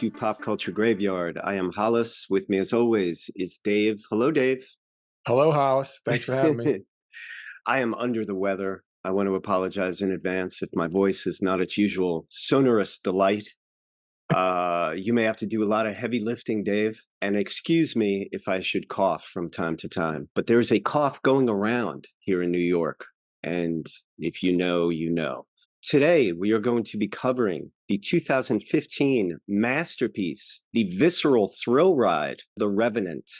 to Pop Culture Graveyard. I am Hollis. With me, as always, is Dave. Hello, Dave. Hello, Hollis. Thanks for having me. I am under the weather. I want to apologize in advance if my voice is not its usual sonorous delight. You may have to do a lot of heavy lifting, Dave, and excuse me if I should cough from time to time. But there's a cough going around here in New York, and if you know, you know. Today, we are going to be covering the 2015 masterpiece, the visceral thrill ride, The Revenant.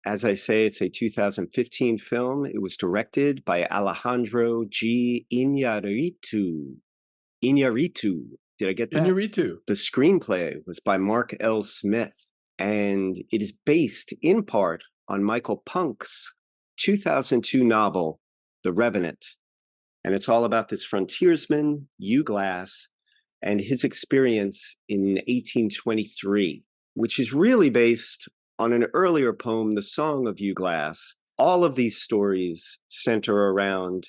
As I say, it's a 2015 film. It was directed by Alejandro G. Iñárritu. Did I get that? Iñárritu. The screenplay was by Mark L. Smith, and it is based in part on Michael Punk's 2002 novel, The Revenant. And it's all about this frontiersman, Hugh Glass, and his experience in 1823, which is really based on an earlier poem, The Song of Hugh Glass. All of these stories center around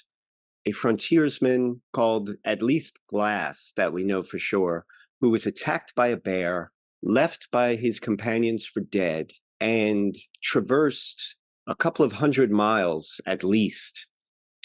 a frontiersman called at least Glass, that we know for sure, who was attacked by a bear, left by his companions for dead, and traversed a couple of 100 miles at least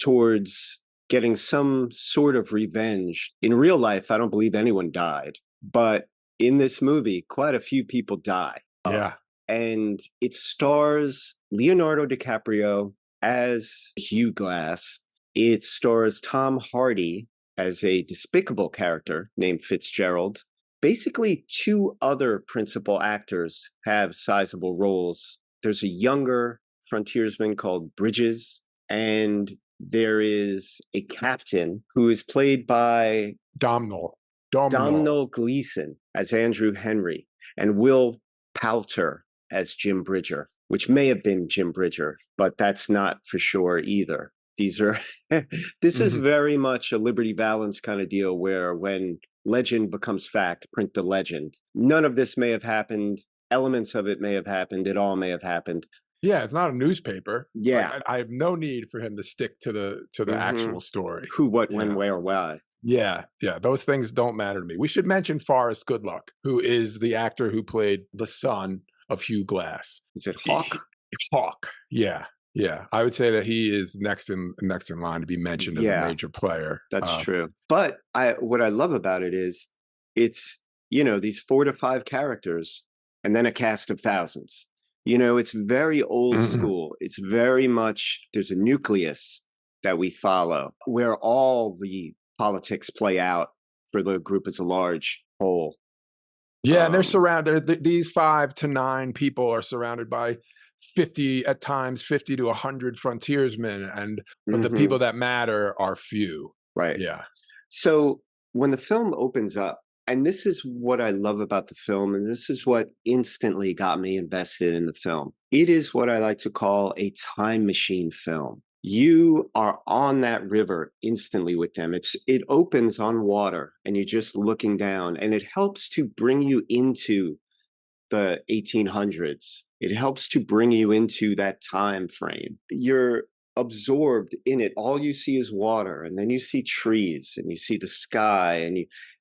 towards getting some sort of revenge. In real life, I don't believe anyone died, but in this movie, quite a few people die. Yeah. And it stars Leonardo DiCaprio as Hugh Glass. It stars Tom Hardy as a despicable character named Fitzgerald. Basically, two other principal actors have sizable roles. There's a younger frontiersman called Bridges, and there is a captain who is played by Domhnall Gleeson as Andrew Henry, and Will Poulter as Jim Bridger, which may have been Jim Bridger, but that's not for sure either. These are this is very much a Liberty Valance kind of deal, where when legend becomes fact, print the legend. None of this may have happened. Elements of it may have happened. It all may have happened. Yeah, it's not a newspaper. Yeah. I have no need for him to stick to the actual story. Who, what, when, where, why. Yeah. Those things don't matter to me. We should mention Forrest Goodluck, who is the actor who played the son of Hugh Glass. Is it Hawk? Hawk. Yeah. I would say that he is next in line to be mentioned as a major player. That's true. But what I love about it is it's, these 4 to 5 characters and then a cast of thousands. It's very old school. It's very much, there's a nucleus that we follow where all the politics play out for the group as a large whole. Yeah, and they're surrounded, these 5 to 9 people are surrounded by 50 to 100 frontiersmen, but the people that matter are few. Right. Yeah. So when the film opens up, and this is what I love about the film, and this is what instantly got me invested in the film. It is what I like to call a time machine film. You are on that river instantly with them. It opens on water, and you're just looking down, and it helps to bring you into the 1800s. It helps to bring you into that time frame. You're absorbed in it. All you see is water, and then you see trees, and you see the sky,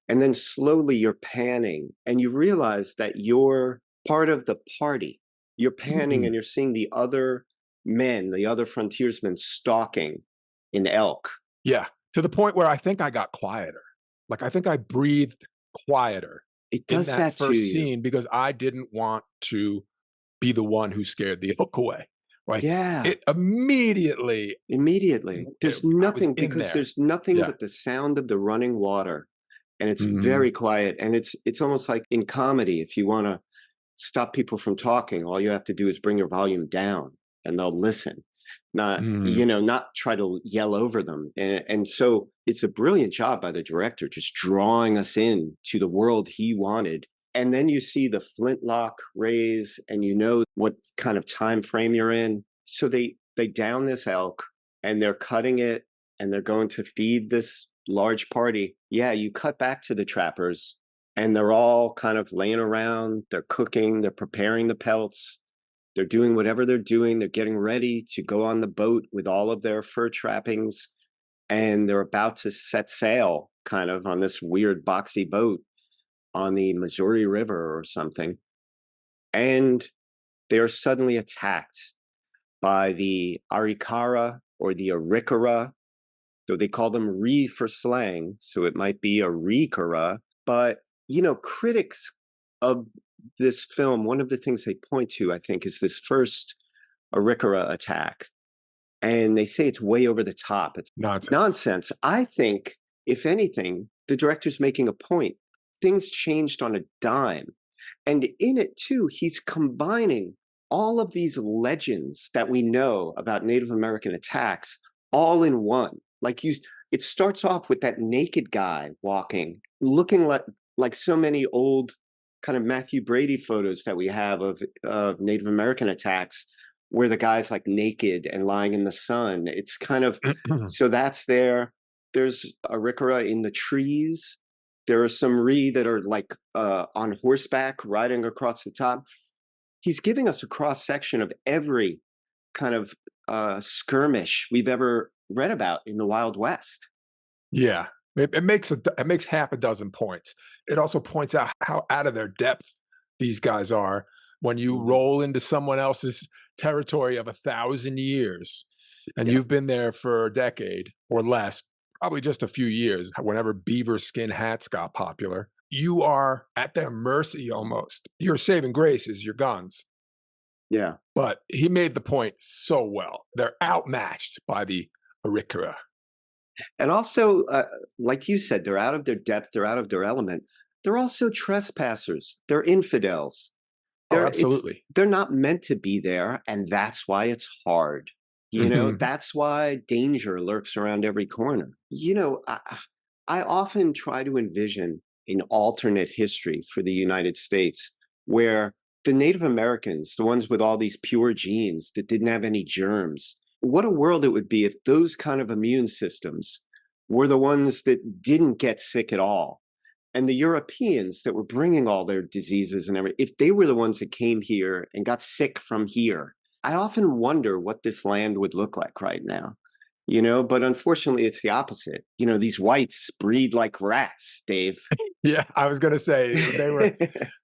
and then slowly you're panning, and you realize that you're part of the party. You're panning, and you're seeing the other men, the other frontiersmen stalking an elk. Yeah, to the point where I think I got quieter. Like, I think I breathed quieter. It does in that to first you. scene because I didn't want to be the one who scared the elk away. Like, it immediately. There's nothing, because there's nothing but the sound of the running water, and it's very quiet. And it's almost like in comedy, if you want to stop people from talking, all you have to do is bring your volume down, and they'll listen. Not try to yell over them. And so it's a brilliant job by the director, just drawing us in to the world he wanted. And then you see the flintlock raise, and you know what kind of time frame you're in. So they down this elk, and they're cutting it, and they're going to feed this large party. Yeah, you cut back to the trappers, and they're all kind of laying around. They're cooking. They're preparing the pelts. They're doing whatever they're doing. They're getting ready to go on the boat with all of their fur trappings, and they're about to set sail kind of on this weird boxy boat. on the Missouri River or something, and they're suddenly attacked by the Arikara or the Arikara, though they call them Re for slang, so it might be a Rikara. But, critics of this film, one of the things they point to, I think, is this first Arikara attack. And they say it's way over the top. It's nonsense. I think, if anything, the director's making a point. Things changed on a dime. And in it, too, he's combining all of these legends that we know about Native American attacks all in one. It starts off with that naked guy walking, looking like so many old kind of Matthew Brady photos that we have of Native American attacks, where the guy's like naked and lying in the sun. It's kind of, so that's there. There's Arikara in the trees. There are some Ree that are like on horseback riding across the top. He's giving us a cross section of every kind of skirmish we've ever read about in the Wild West. Yeah, it makes half a dozen points. It also points out how out of their depth these guys are when you roll into someone else's territory of 1,000 years, and you've been there for a decade or less, probably just a few years. Whenever beaver skin hats got popular, you are at their mercy almost. Your saving grace is your guns. Yeah. But he made the point so well. They're outmatched by the Arikara. And also, like you said, they're out of their depth. They're out of their element. They're also trespassers. They're infidels. Absolutely. They're not meant to be there. And that's why it's hard. That's why danger lurks around every corner. I often try to envision an alternate history for the United States where the Native Americans, the ones with all these pure genes that didn't have any germs, what a world it would be if those kind of immune systems were the ones that didn't get sick at all. And the Europeans that were bringing all their diseases and everything, if they were the ones that came here and got sick from here, I often wonder what this land would look like right now. But unfortunately, it's the opposite. These whites breed like rats, Dave. Yeah, I was going to say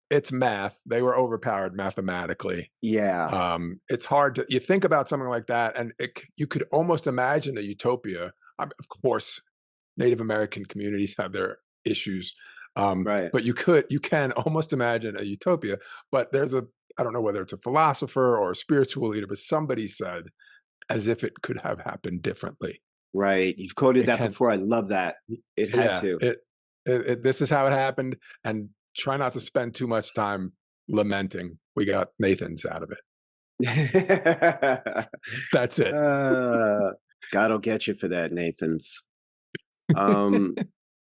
it's math. They were overpowered mathematically. Yeah. It's hard you think about something like that, and you could almost imagine a utopia. Of course, Native American communities have their issues. Right. But you can almost imagine a utopia. But I don't know whether it's a philosopher or a spiritual leader, but somebody said, as if it could have happened differently. Right. You've quoted that before. I love that. It had to. This is how it happened. And try not to spend too much time lamenting. We got Nathan's out of it. That's it. God will get you for that, Nathan's.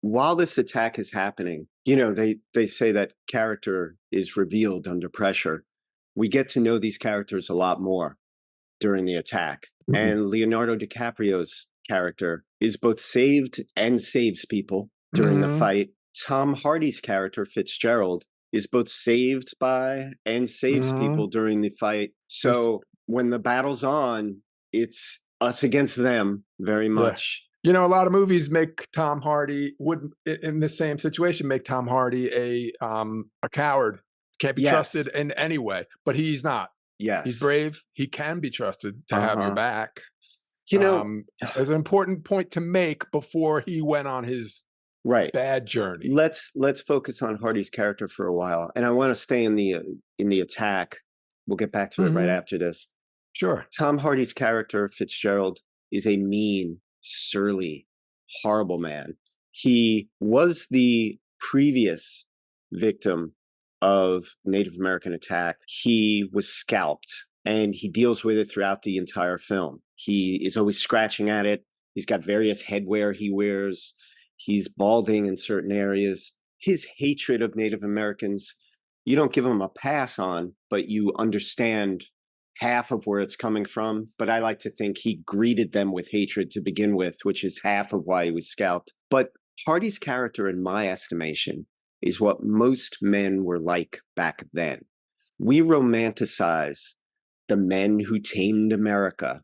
While this attack is happening, they say that character is revealed under pressure. We get to know these characters a lot more during the attack. Mm-hmm. And Leonardo DiCaprio's character is both saved and saves people during the fight. Tom Hardy's character, Fitzgerald, is both saved by and saves people during the fight. So when the battle's on, it's us against them very much. Yeah. A lot of movies make Tom Hardy in the same situation, make Tom Hardy a coward. Can't be trusted in any way, but he's not. Yes. He's brave. He can be trusted to have your back. There's an important point to make before he went on his bad journey. Let's focus on Hardy's character for a while. And I want to stay in the attack. We'll get back to it right after this. Sure. Tom Hardy's character, Fitzgerald, is a mean, surly, horrible man. He was the previous victim of Native American attack. He was scalped, and he deals with it throughout the entire film. He is always scratching at it. He's got various headwear he wears. He's balding in certain areas. His hatred of Native Americans, you don't give him a pass on, but you understand half of where it's coming from. But I like to think he greeted them with hatred to begin with, which is half of why he was scalped. But Hardy's character, in my estimation, is what most men were like back then. We romanticize the men who tamed America,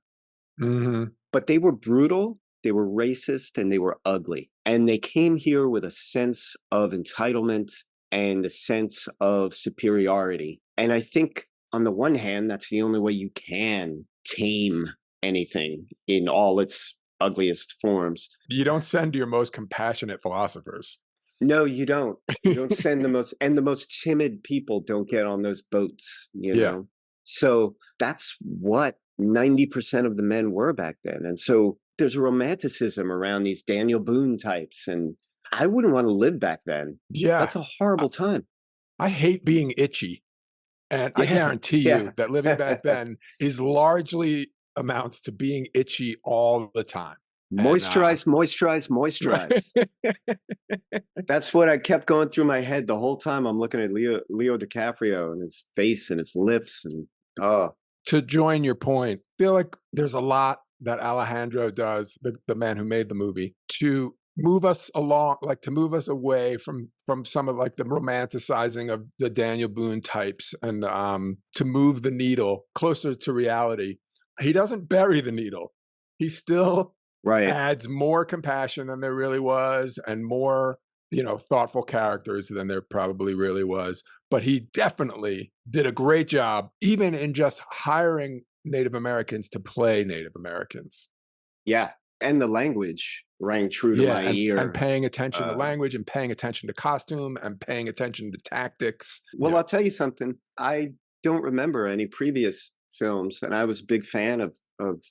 but they were brutal, they were racist, and they were ugly. And they came here with a sense of entitlement and a sense of superiority. And I think on the one hand, that's the only way you can tame anything in all its ugliest forms. You don't send your most compassionate philosophers. No, you don't. You don't send the most timid people don't get on those boats, you Yeah. know? So that's what 90% of the men were back then. And so there's a romanticism around these Daniel Boone types. And I wouldn't want to live back then. Yeah. That's a horrible time. I hate being itchy. And I Yeah, guarantee yeah. you that living back then is largely amounts to being itchy all the time. Moisturize, moisturize, moisturize. That's what I kept going through my head the whole time. I'm looking at Leo DiCaprio and his face and his lips and To join your point, I feel like there's a lot that Alejandro does, the man who made the movie, to move us along, like to move us away from some of like the romanticizing of the Daniel Boone types, and to move the needle closer to reality. He doesn't bury the needle. He still right. adds more compassion than there really was, and more, thoughtful characters than there probably really was. But he definitely did a great job, even in just hiring Native Americans to play Native Americans. Yeah. And the language rang true to my ear. And paying attention to language, and paying attention to costume, and paying attention to tactics. Well, I'll tell you something. I don't remember any previous films, and I was a big fan of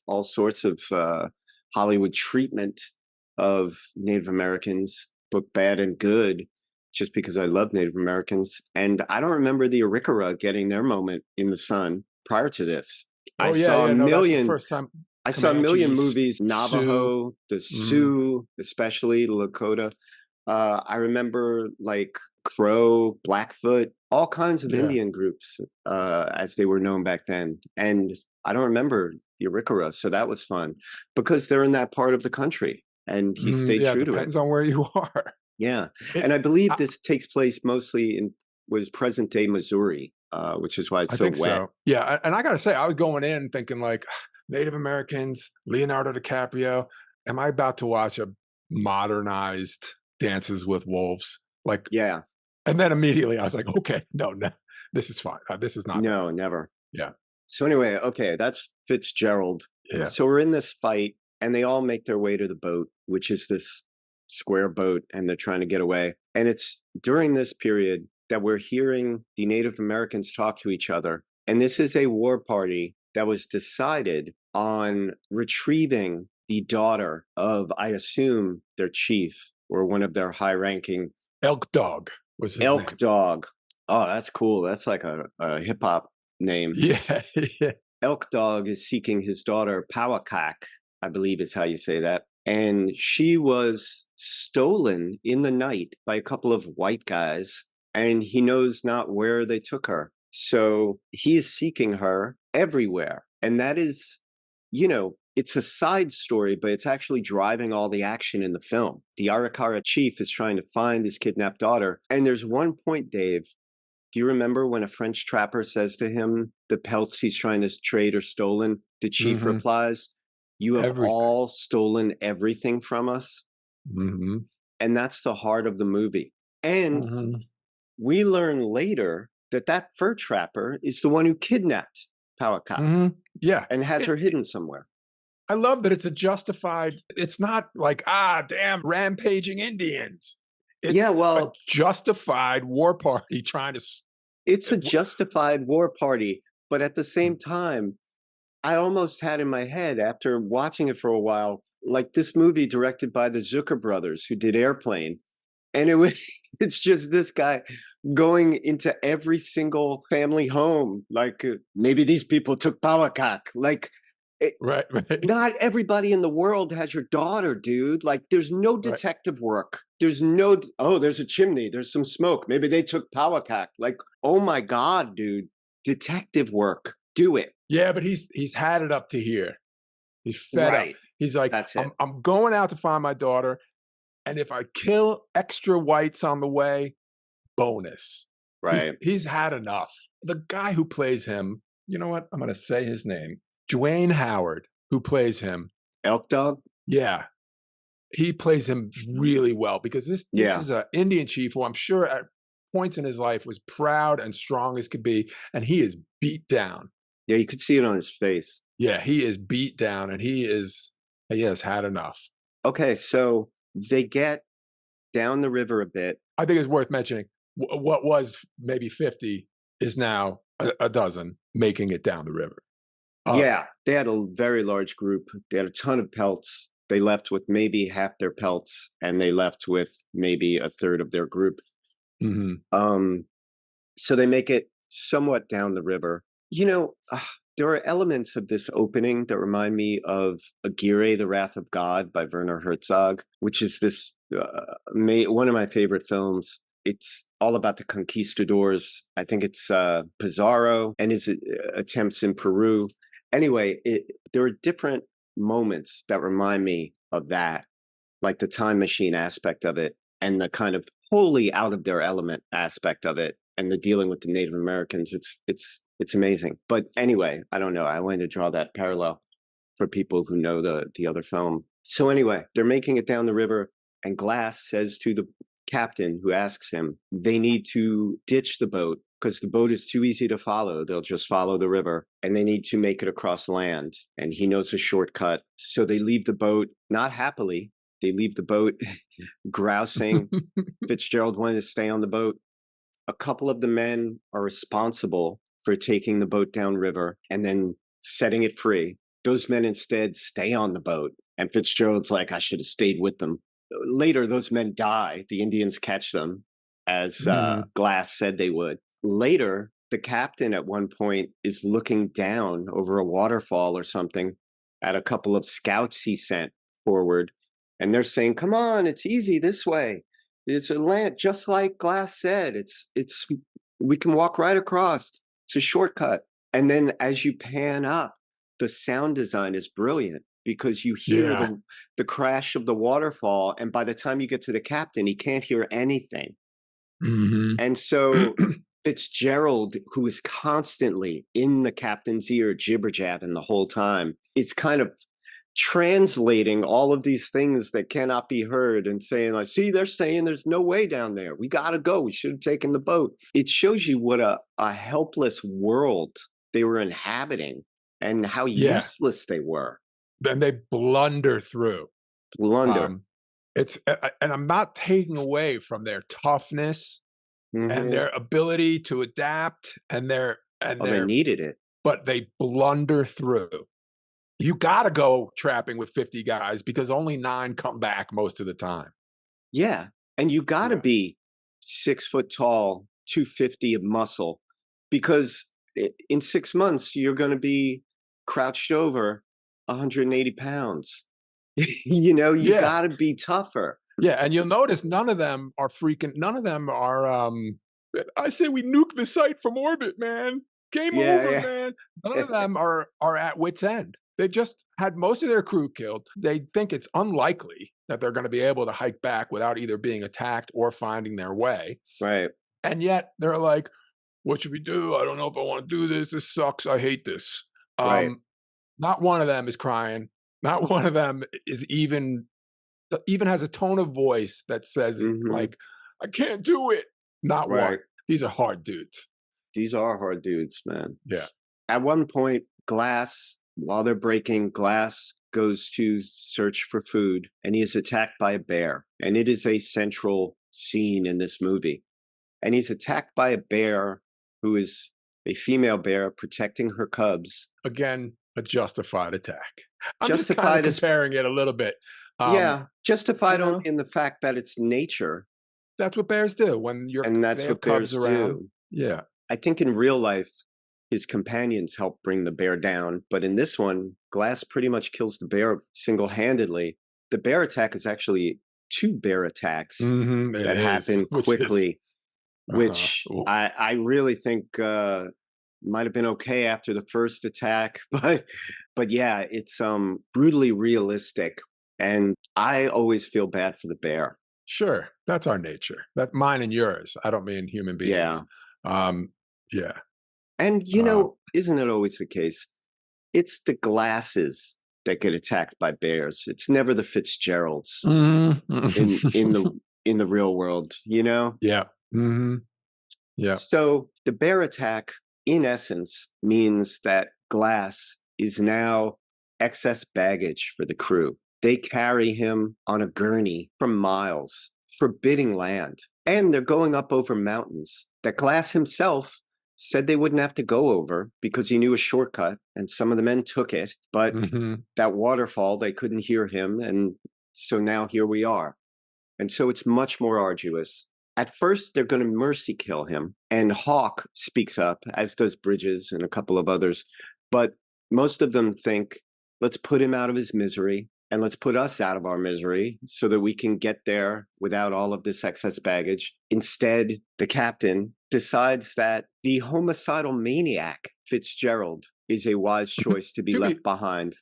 all sorts of Hollywood treatment of Native Americans, both bad and good, just because I love Native Americans. And I don't remember the Arikara getting their moment in the sun prior to this. I saw a million. First time. I saw a million movies, Navajo, the Sioux, especially the Lakota. I remember like Crow, Blackfoot, all kinds of Indian groups as they were known back then. And I don't remember the Arikara, so that was fun because they're in that part of the country, and he stayed true to it. Depends on where you are. Yeah, and I believe this takes place mostly was present day Missouri, which is why it's so wet. So. Yeah, and I gotta say, I was going in thinking like Native Americans, Leonardo DiCaprio. Am I about to watch a modernized Dances with Wolves? Like, yeah. And then immediately I was like, okay, no, this is fine. This is not. No, never. Yeah. So anyway, okay, that's Fitzgerald. Yeah. So we're in this fight, and they all make their way to the boat, which is this square boat, and they're trying to get away. And it's during this period that we're hearing the Native Americans talk to each other. And this is a war party that was decided on retrieving the daughter of, I assume, their chief or one of their high-ranking. Elk Dog was his name. Elk Dog. Oh, that's cool. That's like a hip-hop name. Yeah. Elk Dog is seeking his daughter, Powakak, I believe is how you say that. And she was stolen in the night by a couple of white guys, and he knows not where they took her. So he's seeking her everywhere. And that is, it's a side story, but it's actually driving all the action in the film. The Arikara chief is trying to find his kidnapped daughter. And there's one point, Dave, do you remember when a French trapper says to him, the pelts he's trying to trade are stolen? The chief replies, "You have all stolen everything from us." Mm-hmm. And that's the heart of the movie. And we learn later that fur trapper is the one who kidnapped Powakak. Yeah. And has her hidden somewhere. I love that it's a justified, it's not like, damn, rampaging Indians. It's a justified war party trying to. It's a justified war party. But at the same time, I almost had in my head after watching it for a while, like this movie directed by the Zucker brothers who did Airplane. And it's just this guy going into every single family home. Like maybe these people took Powakak. Like, right. Not everybody in the world has your daughter, dude. Like, there's no detective work. There's no, there's a chimney. There's some smoke. Maybe they took Powakak. Like, oh my God, dude. Detective work. Do it. Yeah, but he's had it up to here. He's fed up. He's like, I'm going out to find my daughter. And if I kill extra whites on the way, bonus. Right. He's had enough. The guy who plays him, you know what? I'm going to say his name. Dwayne Howard, who plays him. Elk Dog? Yeah. He plays him really well because this is an Indian chief who I'm sure points in his life was proud and strong as could be, and he is beat down. Yeah, you could see it on his face. Yeah, he is beat down, and he has had enough. Okay, so they get down the river a bit. I think it's worth mentioning what was maybe 50 is now a dozen making it down the river. Yeah, they had a very large group. They had a ton of pelts. They left with maybe half their pelts, and they left with maybe a third of their group. Mm-hmm. So they make it somewhat down the river. There are elements of this opening that remind me of Aguirre, The Wrath of God by Werner Herzog, which is this one of my favorite films. It's all about the conquistadors. I think it's Pizarro and his attempts in Peru. Anyway, there are different moments that remind me of that, like the time machine aspect of it and the kind of wholly out of their element aspect of it and the dealing with the Native Americans. It's amazing. But anyway, I don't know. I wanted to draw that parallel for people who know the other film. So anyway, they're making it down the river, and Glass says to the captain who asks him, they need to ditch the boat because the boat is too easy to follow. They'll just follow the river, and they need to make it across land. And he knows a shortcut. So they leave the boat, not happily. They leave the boat grousing. Fitzgerald wanted to stay on the boat. A couple of the men are responsible for taking the boat downriver and then setting it free. Those men instead stay on the boat. And Fitzgerald's like, I should have stayed with them. Later, those men die. The Indians catch them, as Glass said they would. Later, the captain at one point is looking down over a waterfall or something at a couple of scouts he sent forward. And they're saying, come on, it's easy this way. It's a land, just like Glass said. We can walk right across. It's a shortcut. And then as you pan up, the sound design is brilliant because you hear the crash of the waterfall. And by the time you get to the captain, he can't hear anything. Mm-hmm. And so Fitzgerald, who is constantly in the captain's ear, jibber-jabbing the whole time, is kind of translating all of these things that cannot be heard and saying, like, see, they're saying there's no way down there. We got to go. We should have taken the boat. It shows you what a helpless world they were inhabiting and how useless they were. Then they blunder through. And I'm not taking away from their toughness and their ability to adapt and they needed it. But they blunder through. You got to go trapping with 50 guys because only 9 come back most of the time. Yeah. And you got to be 6 foot tall, 250 of muscle, because in 6 months, you're going to be crouched over 180 pounds. You got to be tougher. Yeah. And you'll notice none of them are I say we nuke the site from orbit, man. Game over, man. None of them are at wit's end. They just had most of their crew killed. They think it's unlikely that they're going to be able to hike back without either being attacked or finding their way. Right. And yet they're like, what should we do? I don't know if I want to do this. This sucks. I hate this. Right. Not one of them is crying. Not one of them is even has a tone of voice that says, like, I can't do it. Not one. These are hard dudes. These are hard dudes, man. Yeah. At one point, Glass, while they're breaking, Glass goes to search for food, and he is attacked by a bear. And it is a central scene in this movie. And he's attacked by a bear who is a female bear protecting her cubs. Again, a justified attack. I'm justified just comparing it a little bit. Justified in the fact that it's nature. That's what bears do when that's what bears do. Yeah. I think in real life, his companions help bring the bear down. But in this one, Glass pretty much kills the bear single-handedly. The bear attack is actually 2 bear attacks that happen quickly, which I really think might have been okay after the first attack. But yeah, it's brutally realistic. And I always feel bad for the bear. Sure. That's our nature. That's mine and yours. I don't mean human beings. Yeah. And, isn't it always the case? It's the Glasses that get attacked by bears. It's never the Fitzgeralds in the real world, Yeah. Mm-hmm. Yeah. So the bear attack, in essence, means that Glass is now excess baggage for the crew. They carry him on a gurney for miles, forbidding land, and they're going up over mountains that Glass himself said they wouldn't have to go over because he knew a shortcut, and some of the men took it. But that waterfall, they couldn't hear him, and so now here we are. And so it's much more arduous. At first, they're going to mercy kill him. And Hawk speaks up, as does Bridges and a couple of others. But most of them think, let's put him out of his misery and let's put us out of our misery so that we can get there without all of this excess baggage. Instead, the captain decides that the homicidal maniac, Fitzgerald, is a wise choice to be left behind.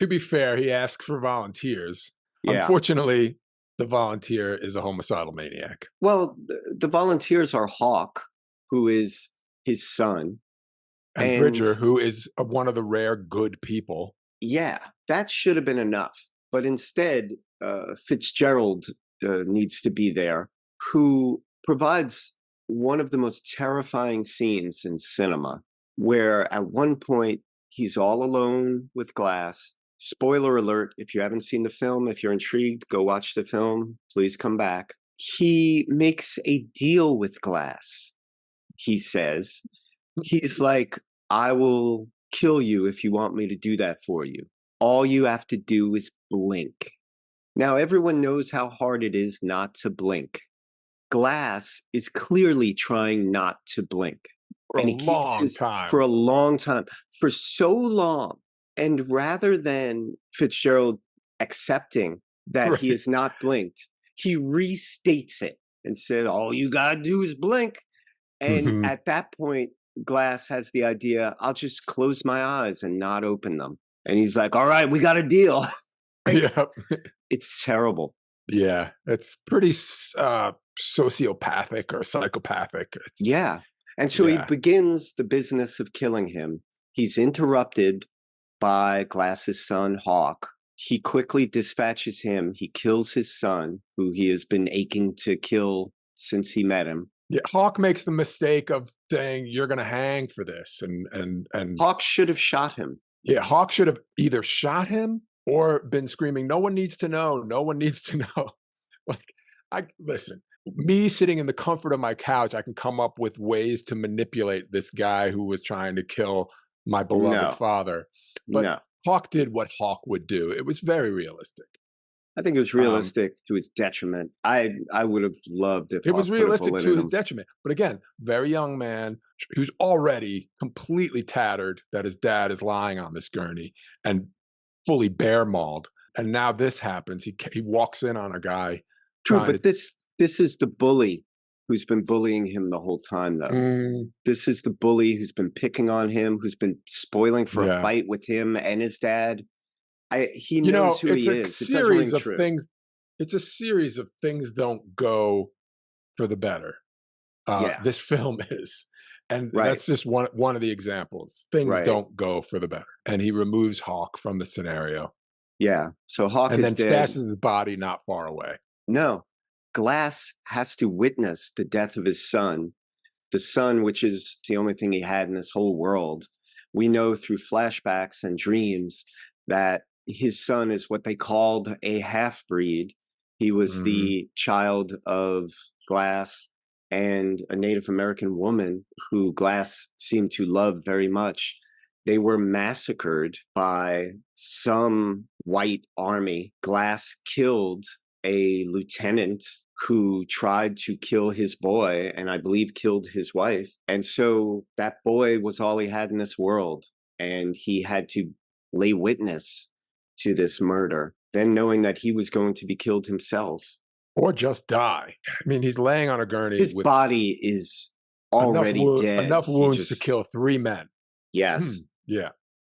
To be fair, he asked for volunteers. Yeah. Unfortunately, the volunteer is a homicidal maniac. Well, the volunteers are Hawk, who is his son. And Bridger, who is one of the rare good people. Yeah, that should have been enough. But instead, Fitzgerald needs to be there, who provides one of the most terrifying scenes in cinema, where at one point he's all alone with Glass. Spoiler alert, if you haven't seen the film, if you're intrigued, go watch the film. Please come back. He makes a deal with Glass. He says, he's like, I will kill you if you want me to do that for you. All you have to do is blink. Now, everyone knows how hard it is not to blink. Glass is clearly trying not to blink. For a long time. For a long time. For so long. And rather than Fitzgerald accepting that he has not blinked, he restates it and said, all you got to do is blink. And at that point, Glass has the idea, I'll just close my eyes and not open them. And he's like, all right, we got a deal. Yep. It's terrible. Yeah, it's pretty sociopathic or psychopathic. Yeah. And so he begins the business of killing him. He's interrupted by Glass's son, Hawk. He quickly dispatches him. He kills his son, who he has been aching to kill since he met him. Yeah, Hawk makes the mistake of saying, you're going to hang for this. And Hawk should have shot him. Yeah, Hawk should have either shot him or been screaming, no one needs to know. No one needs to know. Listen, me sitting in the comfort of my couch, I can come up with ways to manipulate this guy who was trying to kill my beloved father. But Hawk did what Hawk would do. It was very realistic. I think it was realistic to his detriment. I would have loved if it was realistic to his detriment. But again, very young man who's already completely tattered that his dad is lying on this gurney and fully bear mauled. And now this happens. He walks in on a guy. True, but this is the bully who's been bullying him the whole time, though. This is the bully who's been picking on him, who's been spoiling for a fight with him and his dad. He knows who he is. It's a series of things don't go for the better. This film is. And that's just one of the examples. Things don't go for the better. And he removes Hawk from the scenario. Yeah. So Hawk is dead. And then stashes his body not far away. No. Glass has to witness the death of his son. The son, which is the only thing he had in this whole world. We know through flashbacks and dreams that his son is what they called a half-breed. He was the child of Glass and a Native American woman who Glass seemed to love very much. They were massacred by some white army. Glass killed a lieutenant who tried to kill his boy and I believe killed his wife. And so that boy was all he had in this world. And he had to lay witness to this murder, then knowing that he was going to be killed himself. Or just die. I mean, he's laying on a gurney. His body is already dead. Enough wounds to kill 3 men. Yes. Yeah.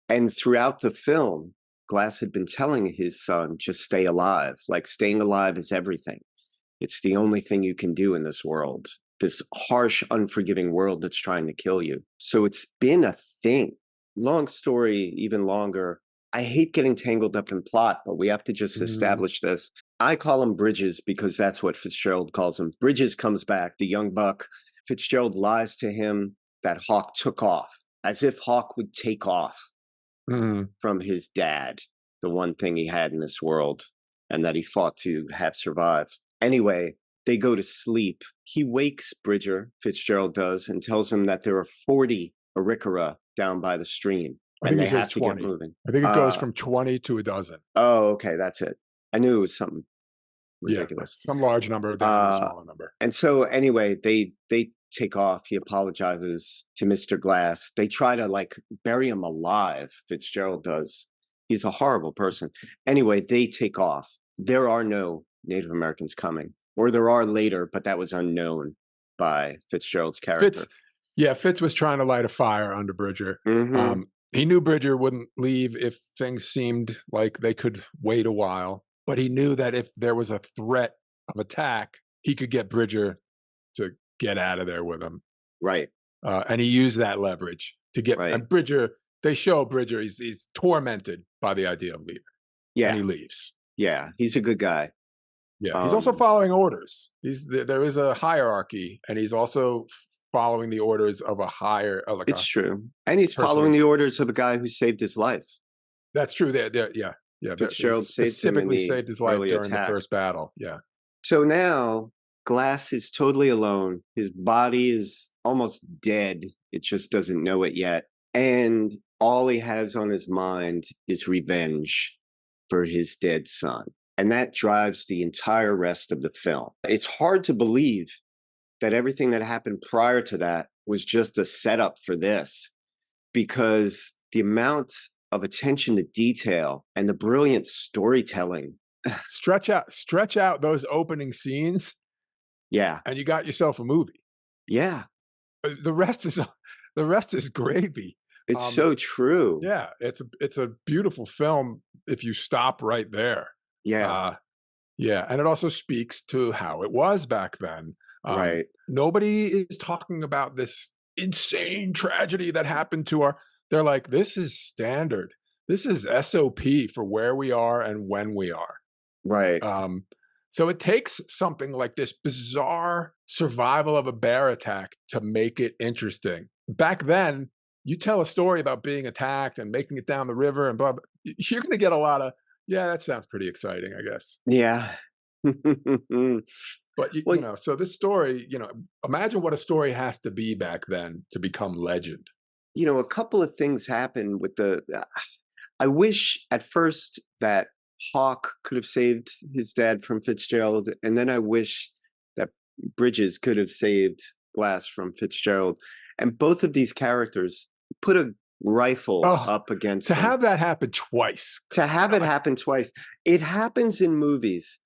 And throughout the film, Glass had been telling his son, just stay alive. Like, staying alive is everything. It's the only thing you can do in this world. This harsh, unforgiving world that's trying to kill you. So it's been a thing. Long story, even longer. I hate getting tangled up in plot, but we have to just establish this. I call him Bridges because that's what Fitzgerald calls him. Bridges comes back, the young buck Fitzgerald lies to him that Hawk took off, as if Hawk would take off from his dad, the one thing he had in this world, and that he fought to have survive. Anyway, they go to sleep. He wakes Bridger, Fitzgerald does, and tells him that there are 40 Arikara down by the stream, and they have to get moving. I think it goes from 20 to a dozen. Oh, okay, that's it. I knew it was something ridiculous. Yeah, some large number down to a smaller number. And so anyway, they take off. He apologizes to Mr. Glass. They try to like bury him alive. Fitzgerald does. He's a horrible person. Anyway, they take off. There are no Native Americans coming, or there are later, but that was unknown by Fitzgerald's character. Fitz was trying to light a fire under Bridger. Mm-hmm. He knew Bridger wouldn't leave if things seemed like they could wait a while, but he knew that if there was a threat of attack, he could get Bridger to get out of there with him. Right. And he used that leverage to get, and Bridger, they show Bridger, he's tormented by the idea of leaving. Yeah. And he leaves. Yeah. He's a good guy. Yeah. He's also following orders. There is a hierarchy, and he's also following the orders of a higher. It's true. And he's following the orders of a guy who saved his life. That's true. Yeah. Fitzgerald specifically saved his life during the first battle. Yeah. So now Glass is totally alone. His body is almost dead. It just doesn't know it yet. And all he has on his mind is revenge for his dead son. And that drives the entire rest of the film. It's hard to believe that everything that happened prior to that was just a setup for this, because the amount of attention to detail and the brilliant storytelling. Stretch out those opening scenes. Yeah. And you got yourself a movie. Yeah. The rest is gravy. It's so true. Yeah, it's a beautiful film if you stop right there. Yeah. And it also speaks to how it was back then. Right. Nobody is talking about this insane tragedy that happened to they're like, this is standard. This is SOP for where we are and when we are. Right. So it takes something like this bizarre survival of a bear attack to make it interesting. Back then, you tell a story about being attacked and making it down the river and blah, blah, you're going to get a lot of, yeah, that sounds pretty exciting, I guess. Yeah. But, you know, so this story, you know, imagine what a story has to be back then to become legend. You know, a couple of things happen with I wish at first that Hawk could have saved his dad from Fitzgerald, and then I wish that Bridges could have saved Glass from Fitzgerald. And both of these characters put a rifle up against them. Have that happen twice. To have it happen twice. It happens in movies.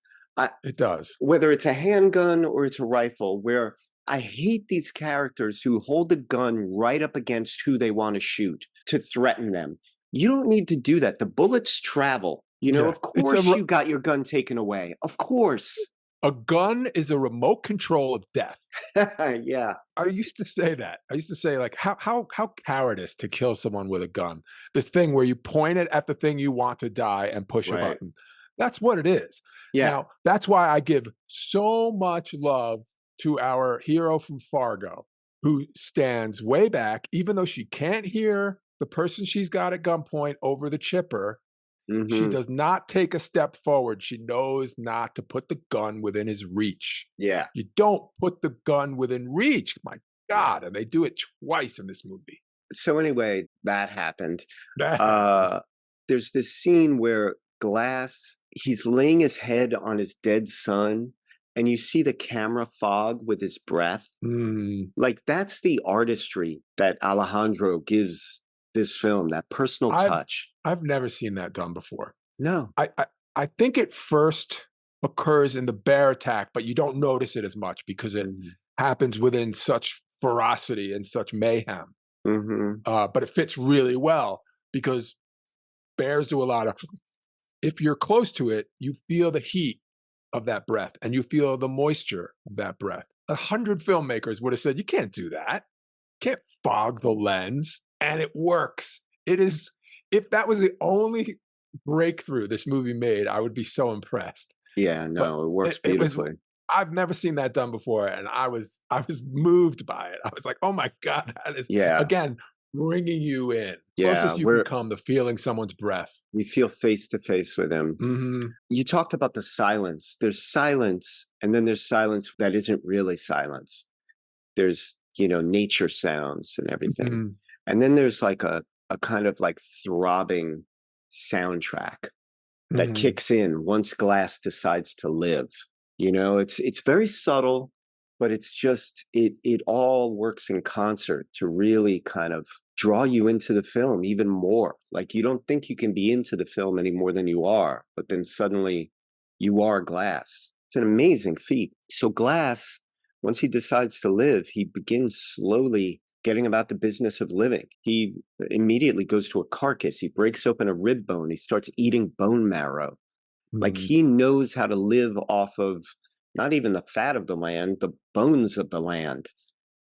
It does. Whether it's a handgun or it's a rifle, where I hate these characters who hold the gun right up against who they want to shoot to threaten them. You don't need to do that. The bullets travel. You know, of course you got your gun taken away. Of course. A gun is a remote control of death. Yeah. I used to say that. I used to say, like, how cowardice to kill someone with a gun. This thing where you point it at the thing you want to die and push a button. That's what it is. Yeah. Now, that's why I give so much love to our hero from Fargo, who stands way back, even though she can't hear the person she's got at gunpoint over the chipper. Mm-hmm. She does not take a step forward. She knows not to put the gun within his reach. Yeah. You don't put the gun within reach. My God. And they do it twice in this movie. So anyway, that happened. There's this scene where Glass, he's laying his head on his dead son, and you see the camera fog with his breath. Like, that's the artistry that Alejandro gives this film, that personal touch. I've never seen that done before. No. I think it first occurs in the bear attack, but you don't notice it as much because it happens within such ferocity and such mayhem. But it fits really well because bears do a lot of, if you're close to it, you feel the heat of that breath and you feel the moisture of that breath. 100 filmmakers would have said, you can't do that. You can't fog the lens. And it works. It is, if that was the only breakthrough this movie made, I would be so impressed. Yeah, no, it works beautifully. I've never seen that done before, and I was moved by it. I was like, "Oh my god, that is," Yeah. again, bringing you in, Yeah. closest you can come to feeling someone's breath. We feel face to face with him. Mhm, You talked about the silence. There's silence, and then there's silence that isn't really silence. There's, nature sounds and everything. mhm, And then there's like a kind of like throbbing soundtrack that mhm. kicks in once Glass decides to live. It's very subtle, but it's just it all works in concert to really kind of draw you into the film even more. Like you don't think you can be into the film any more than you are, but then suddenly you are Glass. It's an amazing feat. So Glass, once he decides to live, he begins slowly getting about the business of living. He immediately goes to a carcass. He breaks open a rib bone. He starts eating bone marrow. Like Mhm. he knows how to live off of not even the fat of the land, the bones of the land,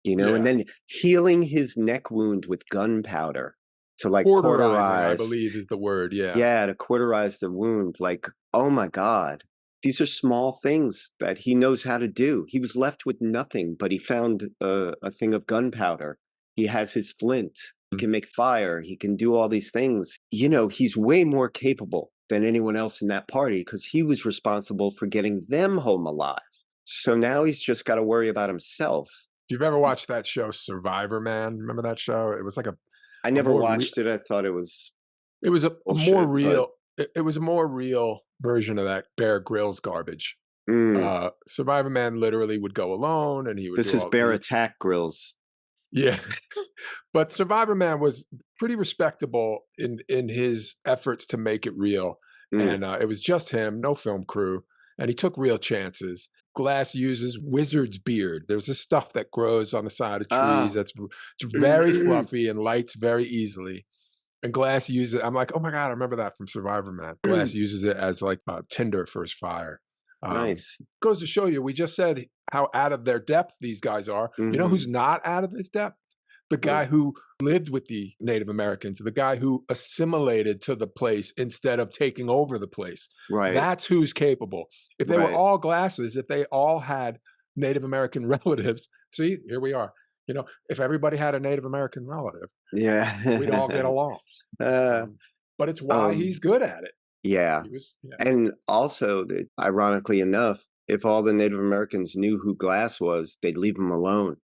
and Yeah. then healing his neck wound with gunpowder to like Porterizing, I cauterize. believe, is the word, yeah. Yeah, to cauterize the wound. Like, oh my God. These are small things that he knows how to do. He was left with nothing, but he found a thing of gunpowder. He has his flint. He Mm. can make fire. He can do all these things. He's way more capable than anyone else in that party because he was responsible for getting them home alive. So now he's just got to worry about himself. If you've ever watched that show, Survivor Man, remember that show? It was like I a never more re watched it. I thought it was it was a more bullshit, but real it was a more real version of that Bear Grylls garbage. mm, Survivor Man literally would go alone, and he would this do is all Bear the Attack Grills. yeah. But Survivor Man was pretty respectable in his efforts to make it real, Mm. and, it was just him, no film crew, and he took real chances. Glass uses wizard's beard. There's this stuff that grows on the side of trees Ah. it's very fluffy and lights very easily, and Glass uses it. I'm like, "Oh my god, I remember that from Survivor Man." Glass uses it as, like, tinder for his fire. Nice. Goes to show you, we just said how out of their depth these guys are. You know who's Mhm. not out of his depth? The Who? guy who lived with the Native Americans, the guy who assimilated to the place instead of taking over the place. Right, That's who's capable. If they were right. all Glasses, if they all had Native American relatives, see, here we are. If everybody had a Native American relative, we'd all get Yeah. along. Uh, Um, but it's why um, he's good at it. yeah. He was, yeah. And also, ironically enough, if all the Native Americans knew who Glass was, they'd leave him alone.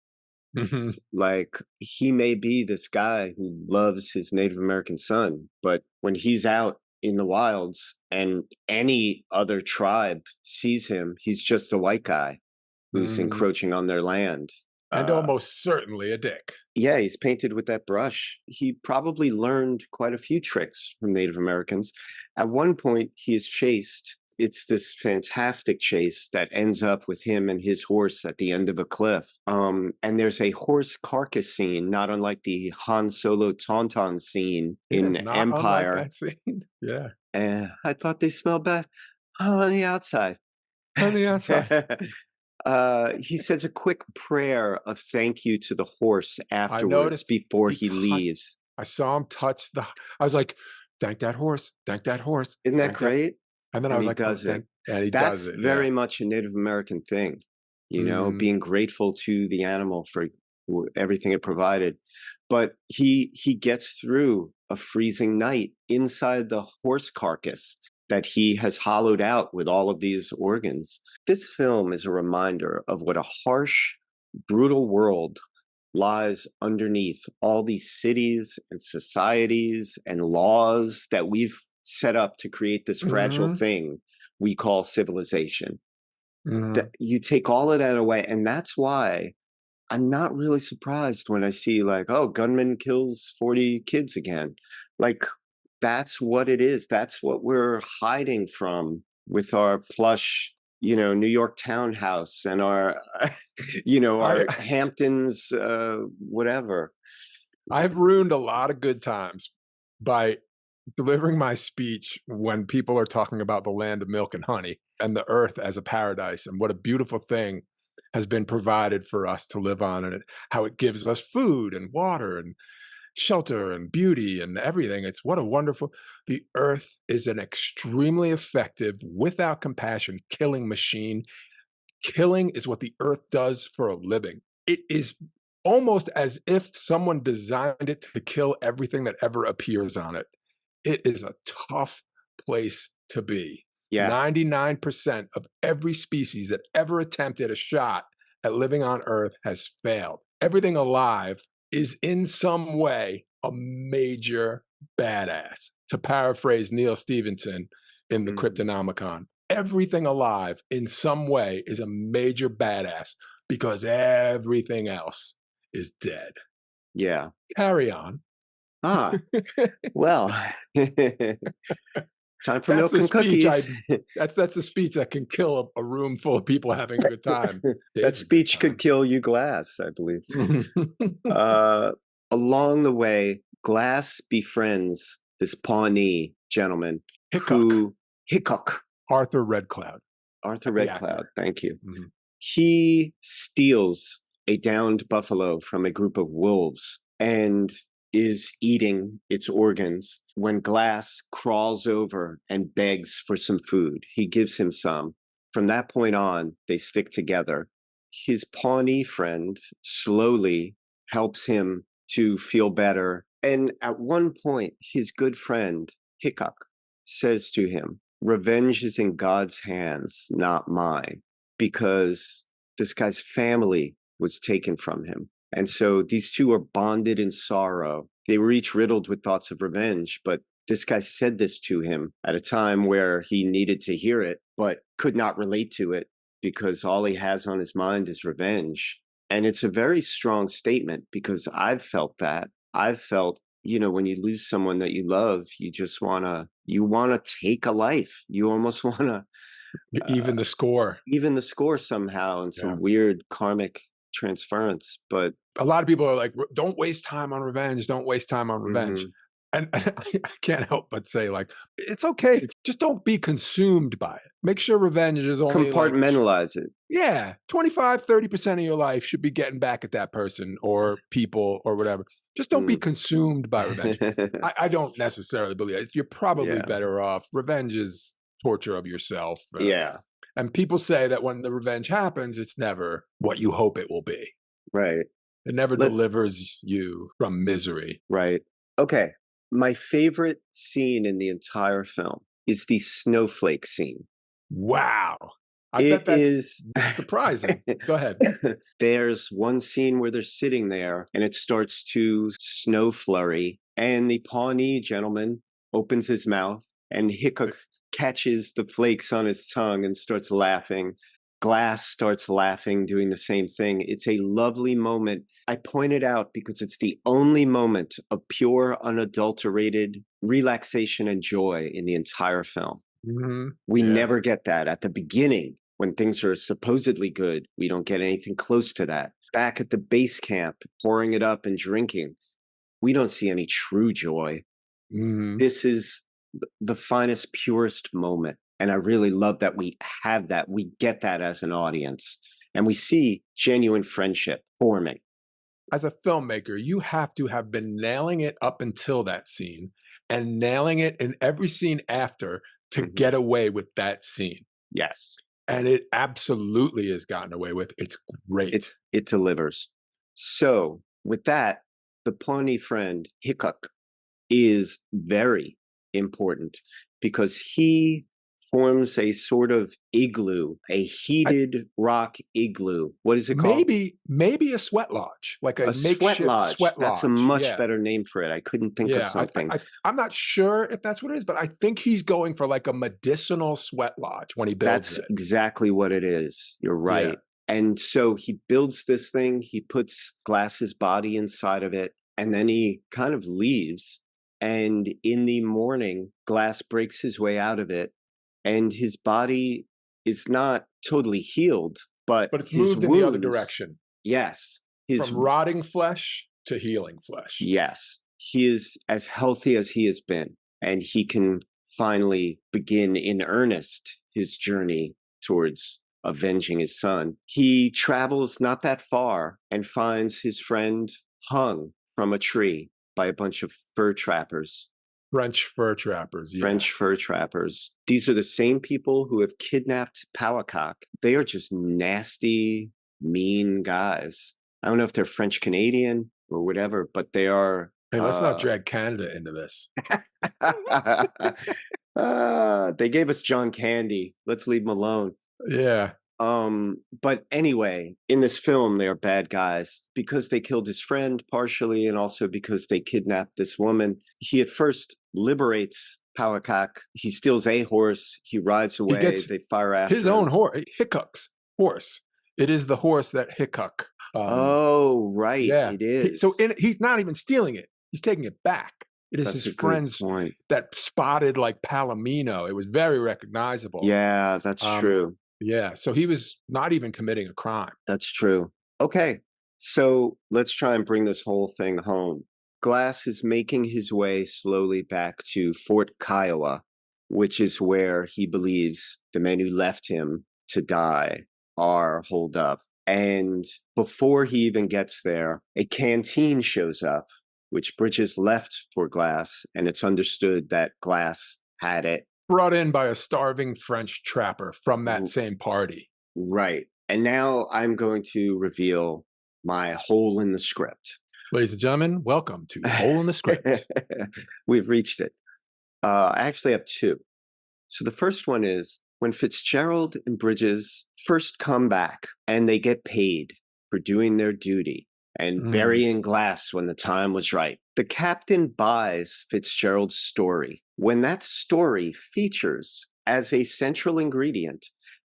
Mhm. Like, he may be this guy who loves his Native American son, but when he's out in the wilds and any other tribe sees him, he's just a white guy who's Mhm. encroaching on their land. And Uh, almost certainly a dick. Yeah, he's painted with that brush. He probably learned quite a few tricks from Native Americans. At one point, he is chased. It's this fantastic chase that ends up with him and his horse at the end of a cliff. And there's a horse carcass scene, not unlike the Han Solo Tauntaun scene It is in not unlike Empire. that scene. Yeah. And I thought they smelled bad on the outside. On the outside. He says a quick prayer of thank you to the horse I afterwards noticed before he he touched leaves. I saw him touch I was like, "Thank that horse, thank that horse, Isn't that thank that," great? and then I And was he like, "Oh, does it. thank," and he does That's it, yeah. very much a Native American thing, Mhm, being grateful to the animal for everything it provided. But he gets through a freezing night inside the horse carcass that he has hollowed out with all of these organs. This film is a reminder of what a harsh, brutal world lies underneath all these cities and societies and laws that we've set up to create this fragile mhm, thing we call civilization. mhm. You take all of that away, and that's why I'm not really surprised when I see like, oh, gunman kills 40 kids again. Like, that's what it is. That's what we're hiding from with our plush, New York townhouse and our, I our Hamptons, whatever. I've ruined a lot of good times by delivering my speech when people are talking about the land of milk and honey and the earth as a paradise and what a beautiful thing has been provided for us to live on, and how it gives us food and water and shelter and beauty and everything. It's what a wonderful the earth is an extremely effective, without compassion, killing machine. killing is what the earth does for a living. It is almost as if someone designed it to kill everything that ever appears on it. It is a tough place to be. Yeah. 99% of every species that ever attempted a shot at living on Earth has failed. Everything alive is in some way a major badass. To paraphrase Neil Stephenson in the Cryptonomicon, everything alive in some way is a major badass because everything else is dead. Yeah. Carry on. Ah, well, time for That's milk the and speech cookies. that's the speech that can kill a room full of people having a good time. That Dave's a good speech could time. kill you, Glass, I believe. Along the way, Glass befriends this Pawnee gentleman Hickok. Arthur Red Cloud. Arthur The Red actor. Cloud, thank you. Mhm. He steals a downed buffalo from a group of wolves and is eating its organs when Glass crawls over and begs for some food. He gives him some. From that point on, they stick together. His Pawnee friend slowly helps him to feel better. And at one point, his good friend, Hickok, says to him, "Revenge is in God's hands, not mine," because this guy's family was taken from him. And so these two are bonded in sorrow. They were each riddled with thoughts of revenge, but this guy said this to him at a time where he needed to hear it, but could not relate to it because all he has on his mind is revenge. And it's a very strong statement because I've felt that. I've felt, when you lose someone that you love, you just want to take a life. You almost want to Even the score. Somehow in some weird karmic transference. But a lot of people are like, don't waste time on revenge. Don't waste time on revenge. And I can't help but say, like, it's okay. Just don't be consumed by it. Make sure revenge is only compartmentalize it. Yeah, 25, 30% of your life should be getting back at that person or people or whatever. Just don't be consumed by revenge. I don't necessarily believe it. You're probably better off. Revenge is torture of yourself. Yeah. And people say that when the revenge happens, it's never what you hope it will be. Right. It never delivers you from misery. Right. Okay. My favorite scene in the entire film is the snowflake scene. Wow. I bet that's surprising. Go ahead. There's one scene where they're sitting there and it starts to snow flurry, and the Pawnee gentleman opens his mouth and Hickok catches the flakes on his tongue and starts laughing. Glass starts laughing, doing the same thing. It's a lovely moment. I point it out because it's the only moment of pure, unadulterated relaxation and joy in the entire film. We never get that at the beginning. When things are supposedly good, we don't get anything close to that. Back at the base camp, pouring it up and drinking, we don't see any true joy. This is the finest, purest moment. And I really love that we have that. We get that as an audience. And we see genuine friendship forming. As a filmmaker, you have to have been nailing it up until that scene and nailing it in every scene after to get away with that scene. Yes. And it absolutely has gotten away with. It's great. It delivers. So with that, the Pawnee friend, Hickok, is very important because he forms a sort of igloo, a heated rock igloo. What is it called? Maybe a sweat lodge, like a makeshift sweat lodge. That's a much better name for it. I couldn't think of something. I'm not sure if that's what it is, but I think he's going for like a medicinal sweat lodge when he builds it. That's exactly what it is. You're right. Yeah. And so he builds this thing. He puts Glass's body inside of it, and then he kind of leaves. And in the morning, Glass breaks his way out of it. And his body is not totally healed, but it's moved in the other direction. Yes. From rotting flesh to healing flesh. Yes. He is as healthy as he has been, and he can finally begin in earnest his journey towards avenging his son. He travels not that far and finds his friend hung from a tree by a bunch of fur trappers. French fur trappers, yeah. French fur trappers. These are the same people who have kidnapped Powercock. They are just nasty, mean guys. I don't know if they're French Canadian or whatever, but they are. Hey, let's not drag Canada into this. They gave us John Candy. Let's leave them alone. Yeah. But anyway, in this film, they are bad guys because they killed his friend partially, and also because they kidnapped this woman. He at first liberates Powercock. He steals a horse. He rides away. They fire after his own horse. Hickok's horse. It is the horse that Hickok. Oh, right. Yeah. It is. He's not even stealing it. He's taking it back. It is his friends that spotted like Palomino. It was very recognizable. Yeah, that's true. Yeah. So he was not even committing a crime. That's true. Okay. So let's try and bring this whole thing home. Glass is making his way slowly back to Fort Kiowa, which is where he believes the men who left him to die are holed up. And before he even gets there, a canteen shows up, which Bridges left for Glass, and it's understood that Glass had it. Brought in by a starving French trapper from that same party. Right. And now I'm going to reveal my hole in the script. Ladies and gentlemen, welcome to Hole in the Script. We've reached it. I actually have two. So the first one is when Fitzgerald and Bridges first come back and they get paid for doing their duty and burying Glass when the time was right. The captain buys Fitzgerald's story when that story features as a central ingredient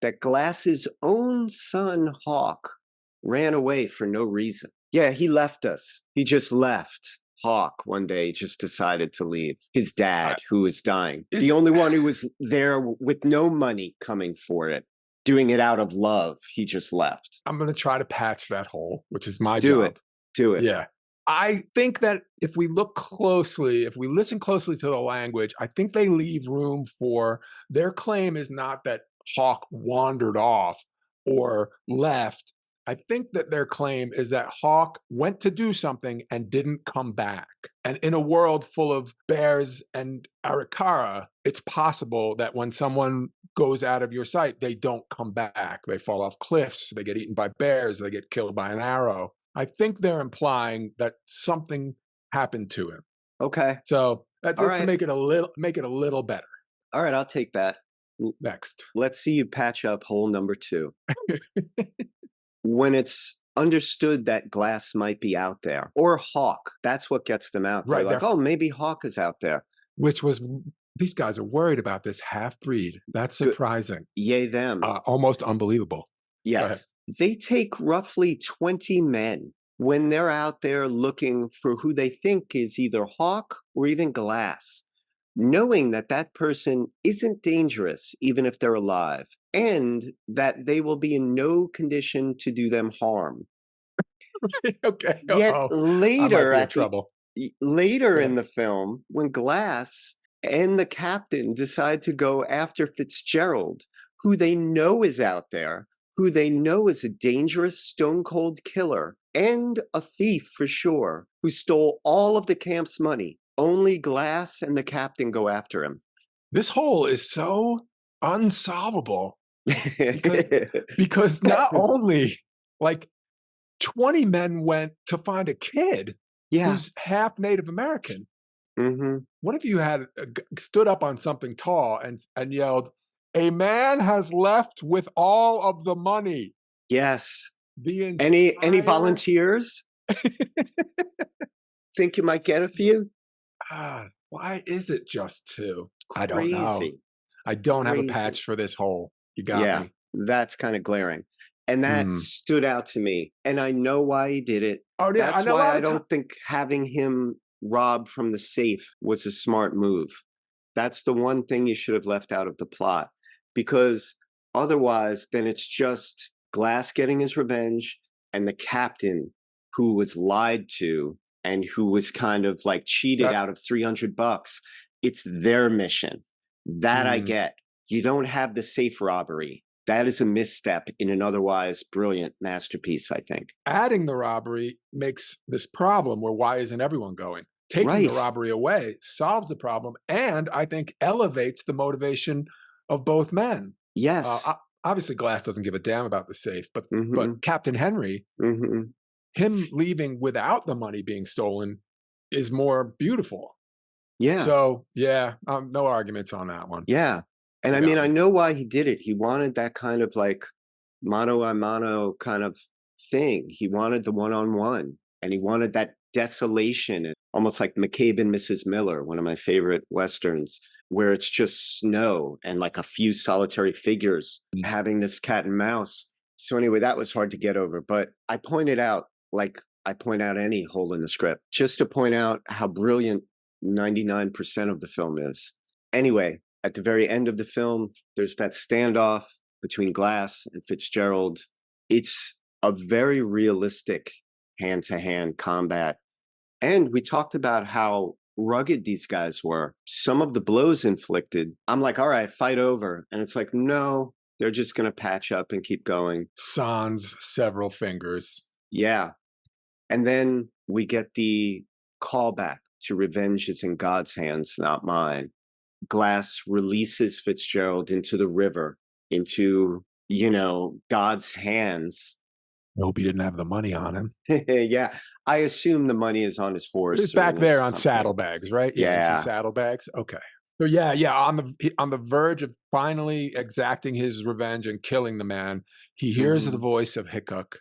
that Glass's own son, Hawk, ran away for no reason. Yeah, he left us. He just left. Hawk one day just decided to leave. His dad, who was dying. The only one who was there with no money coming for it, doing it out of love. He just left. I'm going to try to patch that hole, which is my job. Do it. Yeah. I think that if we look closely, if we listen closely to the language, I think they leave room for their claim is not that Hawk wandered off or left. I think that their claim is that Hawk went to do something and didn't come back. And in a world full of bears and Arikara, it's possible that when someone goes out of your sight, they don't come back. They fall off cliffs, they get eaten by bears, they get killed by an arrow. I think they're implying that something happened to him. Okay. So that's to make it a little better. All right, I'll take that. Next. Let's see you patch up hole number 2. When it's understood that Glass might be out there, or Hawk, that's what gets them out there. Like, oh, maybe Hawk is out there. Which was, these guys are worried about this half-breed. That's surprising. Yay them. Almost unbelievable. Yes. They take roughly 20 men when they're out there looking for who they think is either Hawk or even Glass, knowing that that person isn't dangerous, even if they're alive, and that they will be in no condition to do them harm. Okay. Yet later, later in the film, when Glass and the captain decide to go after Fitzgerald, who they know is out there, who they know is a dangerous, stone-cold killer, and a thief for sure, who stole all of the camp's money, only Glass and the captain go after him. This hole is so unsolvable because not only like 20 men went to find a kid who's half Native American. Mm-hmm. What if you had stood up on something tall and yelled, "A man has left with all of the money"? Yes. Any volunteers? Think you might get a few? Why is it just 2? I Crazy. don't know. I don't have a patch for this hole. You got me. That's kind of glaring. And that stood out to me. And I know why he did it. Oh, yeah. That's why I don't think having him rob from the safe was a smart move. That's the one thing you should have left out of the plot. Because otherwise, then it's just Glass getting his revenge and the captain who was lied to and who was kind of like cheated out of $300. It's their mission. That I get. You don't have the safe robbery. That is a misstep in an otherwise brilliant masterpiece, I think. Adding the robbery makes this problem where why isn't everyone going? taking the Right. robbery away solves the problem, and I think elevates the motivation of both men. Yes. Obviously, Glass doesn't give a damn about the safe, but Mhm. Captain Henry, Mhm. him leaving without the money being stolen, is more beautiful. Yeah. So yeah, no arguments on that one. Yeah. And You I mean, got I me. know why he did it. He wanted that kind of like mano a mano kind of thing. He wanted the one-on-one, and he wanted that desolation, and almost like McCabe and Mrs. Miller, one of my favorite Westerns, where it's just snow and like a few solitary figures Mm. having this cat and mouse. So anyway, that was hard to get over. But I pointed out, like I point out any hole in the script, just to point out how brilliant 99% of the film is. Anyway, at the very end of the film, there's that standoff between Glass and Fitzgerald. It's a very realistic hand-to-hand combat. And we talked about how rugged these guys were. Some of the blows inflicted, I'm like, all right, fight over. And it's like, no, they're just going to patch up and keep going. Sans several fingers. Yeah. And then we get the callback to revenge is in God's hands, not mine. Glass releases Fitzgerald into the river, into, God's hands. I hope he didn't have the money on him. Yeah. I assume the money is on his It's horse or back in there his on something. saddlebags, right? Yeah, in some Yeah. saddlebags. Okay. So yeah, on the verge of finally exacting his revenge and killing the man, he hears the Mhm. voice of Hickok,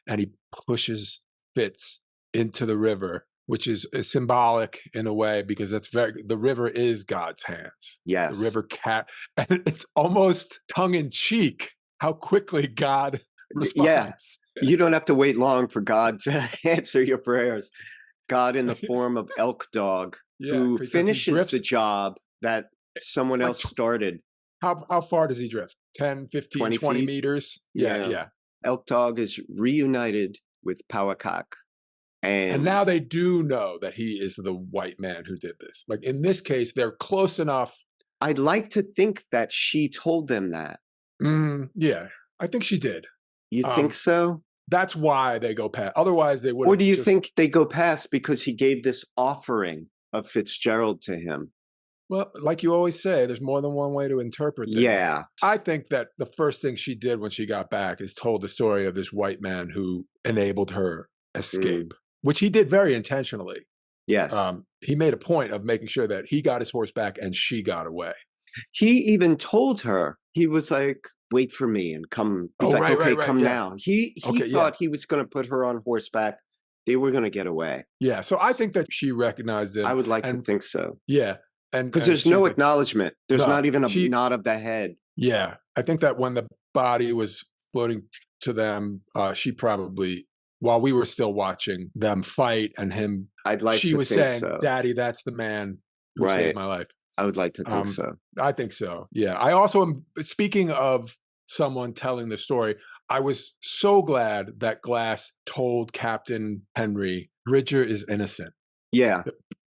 and he pushes Fitz into the river, which is symbolic in a way because the river is God's hands. The Yes. river cat, and it's almost tongue in cheek how quickly God Yeah. responds. You don't have to wait long for God to answer your prayers. God in the form of Elk Dog, Yeah, who because he finishes the drifts job that someone like else started. how far does he drift? 10, 15, 20 20 feet. meters? Yeah, Yeah. yeah. Elk Dog is reunited with Powakak. And And now they do know that he is the white man who did this. Like in this case, they're close enough. I'd like to think that she told them that. Yeah, I think she did. You think Um, so? that's why they go past. Otherwise, they would Or have do you just. think they go past because he gave this offering of Fitzgerald to him? Well, like you always say, there's more than one way to interpret things. Yeah. I think that the first thing she did when she got back is told the story of this white man who enabled her Mm, escape, which he did very intentionally. yes. He made a point of making sure that he got his horse back and she got away. He even told her, he was like, wait for me and come. He's Oh, like, right, okay, right, right. come Yeah. now. He Okay. Yeah. thought he was going to put her on horseback. They were going to get away. Yeah. So I think that she recognized I him, would like to and think so. yeah, Because and there's she was no like, acknowledgement. There's no, not even a she. nod of the head. Yeah, I think that when the body was floating to them, she probably, while we were still watching them fight and him, I'd like she to was think saying, so. "Daddy, that's the man who saved Right. my life." I would like to think Um, so. I think so. Yeah. I also am speaking of someone telling the story. I was so glad that Glass told Captain Henry Bridger is innocent. Yeah.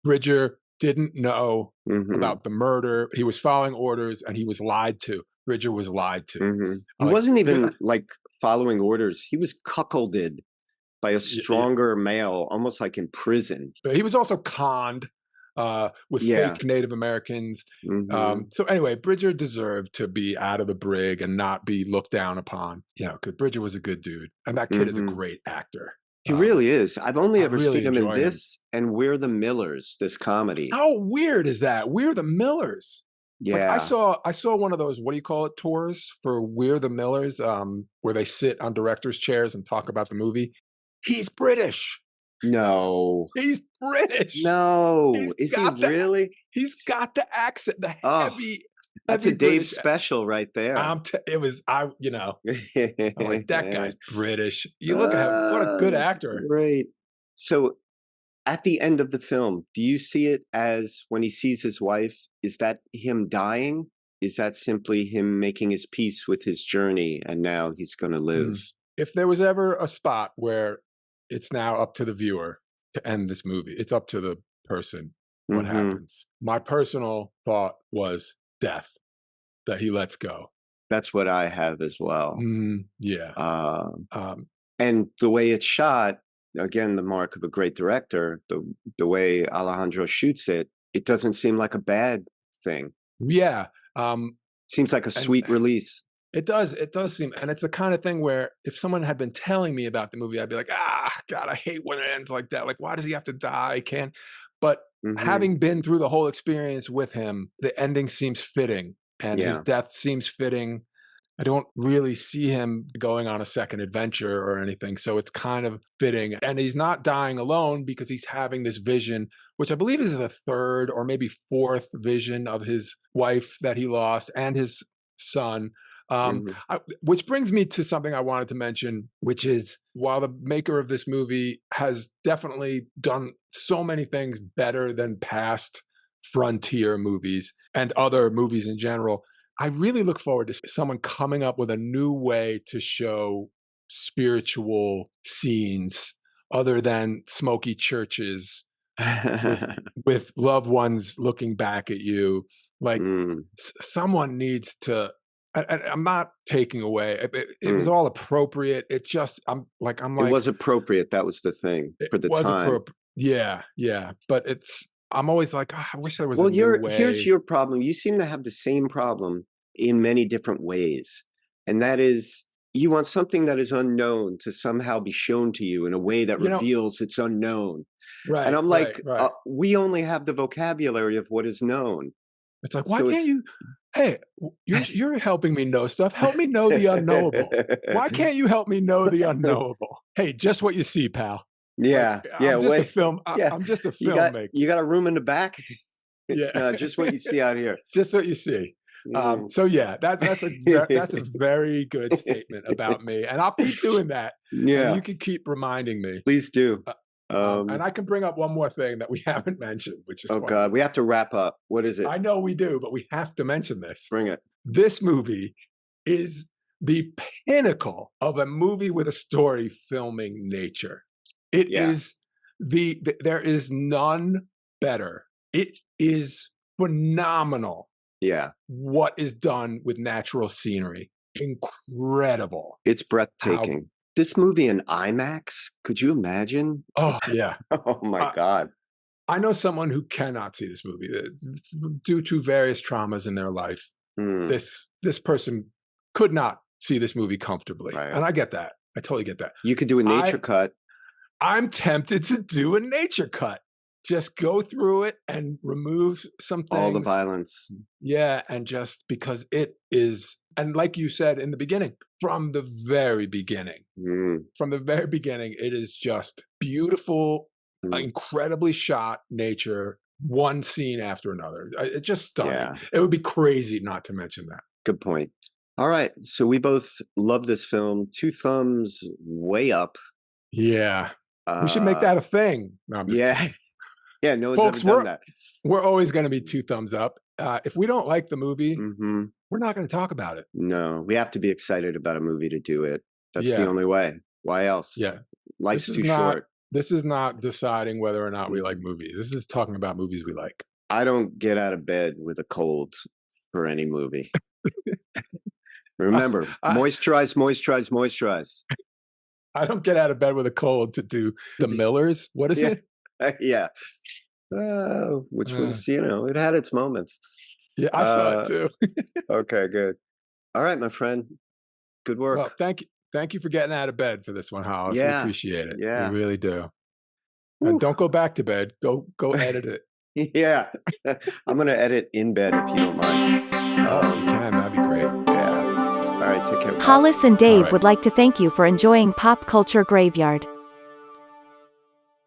Bridger didn't know Hmm. about the murder. He was following orders and he was lied to. Bridger was lied to. Hmm. He Like, wasn't because even like following orders. He was cuckolded by a stronger male, almost like in prison. he was also conned with Yeah. fake Native Americans. Hmm. So anyway, Bridger deserved to be out of the brig and not be looked down upon. Because Bridger was a good dude, and that kid is a Hmm. great actor. He really is. I've only I'm ever really seen him in enjoying him. this and We're the Millers, this comedy. How weird is that? We're the Millers. Like Yeah. I saw one of those, what do you call it, tours for We're the Millers, where they sit on directors' chairs and talk about the movie. He's British. No. He's British. No. He's Is he got the really? he's got the accent, the Oh, heavy, that's a heavy Dave British. special right there. It was I'm like, that guy's British. You look at him, what a good That's actor. great. So at the end of the film, do you see it as when he sees his wife? Is that him dying? Is that simply him making his peace with his journey and now he's going to live? Mm. If there was ever a spot where it's now up to the viewer to end this movie, it's up to the person what Hmm. happens. My personal thought was death, that he lets go. That's what I have as well. Yeah. Uh, Um, and the way it's shot, again, the mark of a great director, the way Alejandro shoots it, it doesn't seem like a bad thing. Yeah. Seems like a sweet release. It does seem, and it's the kind of thing where if someone had been telling me about the movie, I'd be like, God, I hate when it ends like that. Like, why does he have to die? But having been through the whole experience with him, the ending seems fitting and his death seems fitting. I don't really see him going on a second adventure or anything. So it's kind of fitting. And he's not dying alone because he's having this vision, which I believe is the third or maybe fourth vision of his wife that he lost and his son. Which brings me to something I wanted to mention, which is while the maker of this movie has definitely done so many things better than past frontier movies and other movies in general, I really look forward to someone coming up with a new way to show spiritual scenes other than smoky churches with loved ones looking back at you. Like someone needs to, and I'm not taking away, it was all appropriate. It just, I'm like, it was appropriate. That was the thing for the time. Yeah. But I'm always like, I wish there was a new way. Here's your problem. You seem to have the same problem in many different ways. And that is, you want something that is unknown to somehow be shown to you in a way that reveals it's unknown. Right. And I'm like, we only have the vocabulary of what is known. It's like, why can't you? Hey, you're helping me know stuff. Help me know the unknowable. Why can't you help me know the unknowable? Hey, just what you see, pal. Yeah, I'm just a film. I'm just a filmmaker. You got a room in the back. No, just what you see out here. Just what you see. So yeah, that's a very good statement about me, and I'll keep doing that. Yeah, you can keep reminding me. Please do. And I can bring up one more thing that we haven't mentioned, which is God, we have to wrap up. What is it? I know we do, but we have to mention this. Bring it. This movie is the pinnacle of a movie with a story filming nature. It is there is none better. It is phenomenal. Yeah. What is done with natural scenery. Incredible. It's breathtaking. This movie in IMAX, could you imagine? Oh, yeah. Oh, my God. I know someone who cannot see this movie due to various traumas in their life. This person could not see this movie comfortably. Right. And I get that. I totally get that. You could do a nature cut. I'm tempted to do a nature cut. Just go through it and remove some things. All the violence. Yeah, and just because it is, and like you said in the beginning, from the very beginning, it is just beautiful, incredibly shot nature, one scene after another. It's just stunning. Yeah. It would be crazy not to mention that. Good point. All right, so we both love this film. 2 thumbs way up. Yeah. We should make that a thing. No, I'm just kidding. Yeah, no one's ever done that. We're always going to be 2 thumbs up. If we don't like the movie, we're not going to talk about it. No, we have to be excited about a movie to do it. That's the only way. Why else? Yeah. Life's too short. This is not deciding whether or not we like movies. This is talking about movies we like. I don't get out of bed with a cold for any movie. Remember, moisturize. I don't get out of bed with a cold to do The Millers. What is it? Yeah. Which was, it had its moments. Yeah, I saw it too. Okay, good. All right, my friend. Good work. Well, thank you. Thank you for getting out of bed for this one, Hollis. We appreciate it. Yeah. We really do. And don't go back to bed. Go edit it. Yeah. I'm going to edit in bed if you don't mind. Oh, if you can, that'd be great. Yeah. All right, take care. Hollis and Dave would like to thank you for enjoying Pop Culture Graveyard.